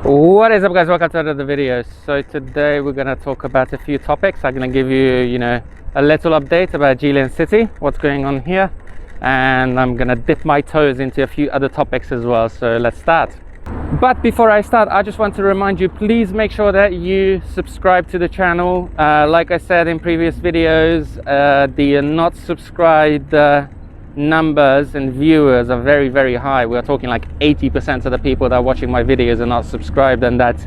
What is up, guys? Welcome to another video. So today we're going to talk about a few topics. I'm going to give you, a little update about Jilin city, what's going on here, and I'm going to dip my toes into a few other topics as well. So let's start. But before I start, I just want to remind you, please make sure that you subscribe to the channel. Like I said in previous videos, the not subscribed numbers and viewers are very, very high. We're talking like 80% of the people that are watching my videos are not subscribed, and that's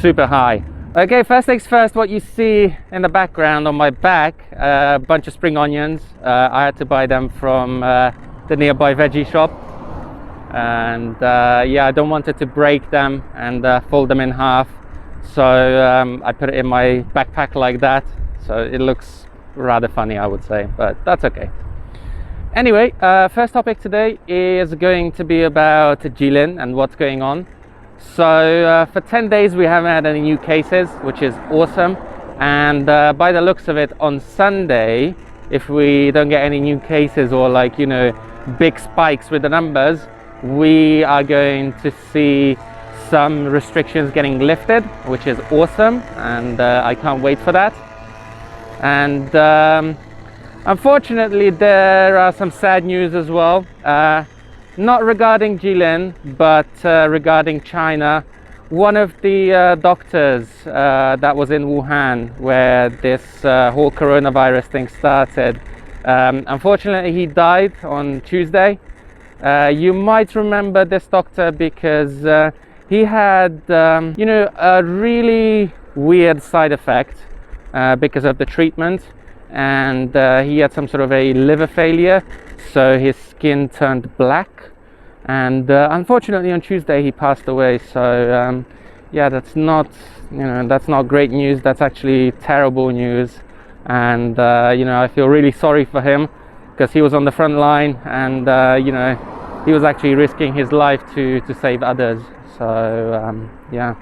super high. Okay, first things first, what you see in the background on my back, a bunch of spring onions. I had to buy them from the nearby veggie shop, and yeah, I don't want it to break them and fold them in half, so I put it in my backpack like that, so it looks rather funny, I would say, but that's okay. Anyway, first topic today is going to be about Jilin and what's going on. So for 10 days we haven't had any new cases, which is awesome, and by the looks of it, on Sunday, if we don't get any new cases or big spikes with the numbers, we are going to see some restrictions getting lifted, which is awesome, and I can't wait for that. And unfortunately, there are some sad news as well, not regarding Jilin, but regarding China. One of the doctors that was in Wuhan, where this whole coronavirus thing started, unfortunately he died on Tuesday. You might remember this doctor because he had a really weird side effect because of the treatment, and he had some sort of a liver failure, so his skin turned black, and unfortunately on Tuesday he passed away. So yeah, that's not great news. That's actually terrible news, and I feel really sorry for him, because he was on the front line, and he was actually risking his life to save others. So yeah.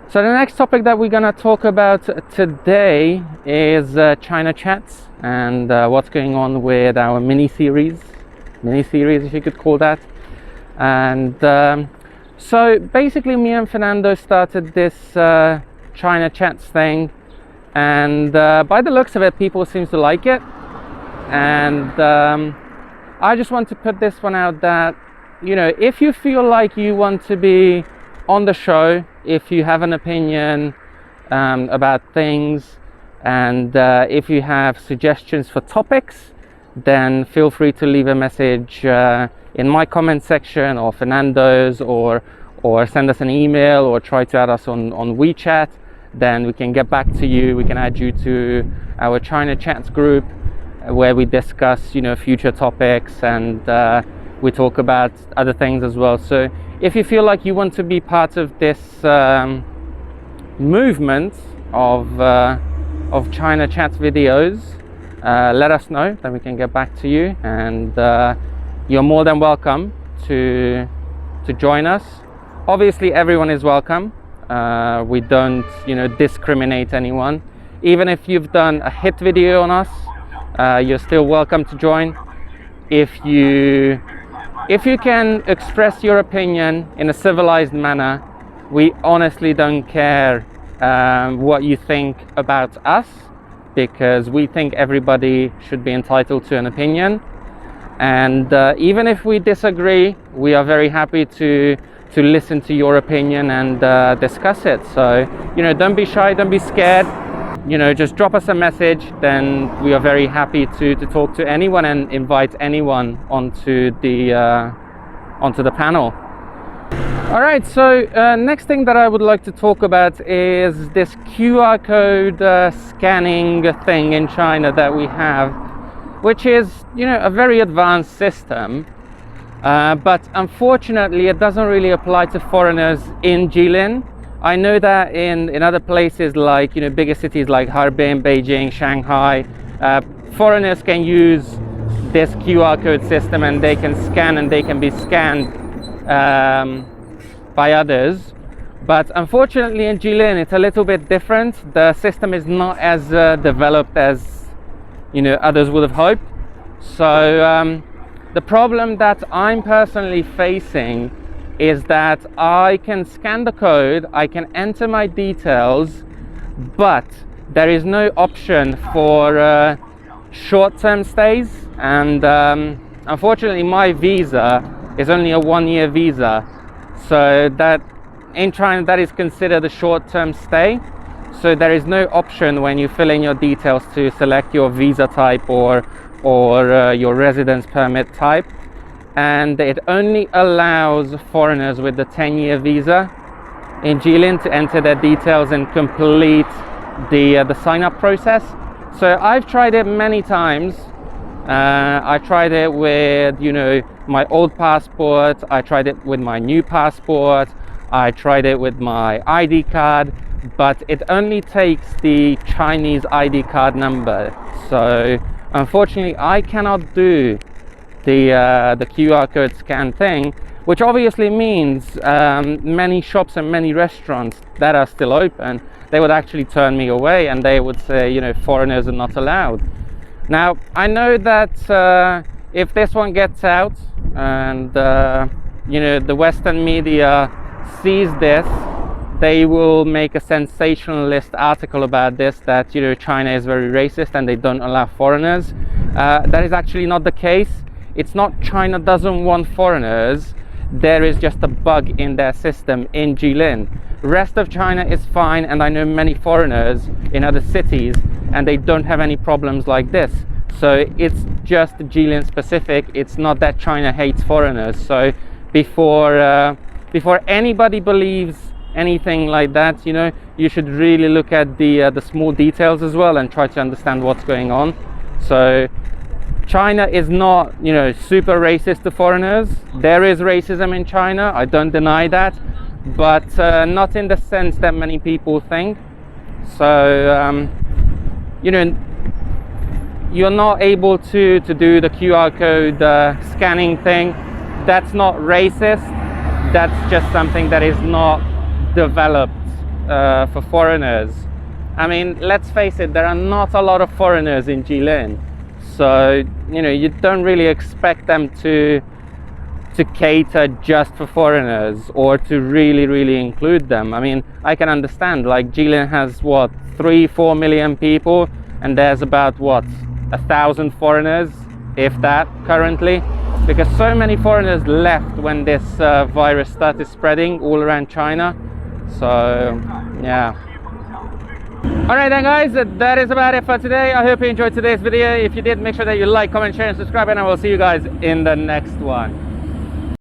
So the next topic that we're going to talk about today is China chats and what's going on with our mini-series, if you could call that. And so basically me and Fernando started this China chats thing, and by the looks of it, people seem to like it. And I just want to put this one out that, if you feel like you want to be on the show, if you have an opinion about things, and if you have suggestions for topics, then feel free to leave a message in my comment section or Fernando's, or send us an email, or try to add us on WeChat. Then we can get back to you. We can add you to our China chats group, where we discuss future topics, and we talk about other things as well. So if you feel like you want to be part of this movement of China chats videos, let us know, then we can get back to you, and you're more than welcome to join us. Obviously everyone is welcome. We don't discriminate anyone. Even if you've done a hit video on us, you're still welcome to join. If you can express your opinion in a civilized manner, we honestly don't care what you think about us, because we think everybody should be entitled to an opinion. And even if we disagree, we are very happy to listen to your opinion and discuss it. So don't be shy, don't be scared. Just drop us a message. Then we are very happy to talk to anyone and invite anyone onto the panel. All right, so next thing that I would like to talk about is this QR code scanning thing in China that we have, which is a very advanced system, but unfortunately it doesn't really apply to foreigners in Jilin. I know that in other places, like bigger cities like Harbin, Beijing, Shanghai, foreigners can use this QR code system, and they can scan and they can be scanned by others. But unfortunately in Jilin it's a little bit different. The system is not as developed as others would have hoped. So the problem that I'm personally facing is that I can scan the code, I can enter my details, but there is no option for short-term stays, and unfortunately my visa is only a 1-year visa, so that in China that is considered a short-term stay. So there is no option when you fill in your details to select your visa type or your residence permit type, and it only allows foreigners with the 10-year visa in Jilin to enter their details and complete the sign-up process. So I've tried it many times. I tried it with, you know, my old passport, I tried it with my new passport, I tried it with my ID card, but it only takes the Chinese ID card number. So unfortunately I cannot do the QR code scan thing, which obviously means many shops and many restaurants that are still open, they would actually turn me away and they would say, you know, foreigners are not allowed. Now I know that if this one gets out and you know, the Western media sees this, they will make a sensationalist article about this, that, you know, China is very racist and they don't allow foreigners. That is actually not the case. It's not China doesn't want foreigners, there is just a bug in their system in Jilin. Rest of China is fine, and I know many foreigners in other cities and they don't have any problems like this. So it's just Jilin specific. It's not that China hates foreigners. So before anybody believes anything like that, you know, you should really look at the small details as well and try to understand what's going on. So China is not, you know, super racist to foreigners. There is racism in China, I don't deny that, but not in the sense that many people think. So you know, you're not able to do the QR code scanning thing. That's not racist, that's just something that is not developed for foreigners. I mean, let's face it, there are not a lot of foreigners in Jilin, so, you know, you don't really expect them to cater just for foreigners or to really include them. I mean, I can understand, like, Jilin has what, 3-4 million people, and there's about what, 1,000 foreigners, if that, currently, because so many foreigners left when this virus started spreading all around China. So yeah. Alright then guys, that is about it for today. I hope you enjoyed today's video. If you did, make sure that you like, comment, share and subscribe, and I will see you guys in the next one.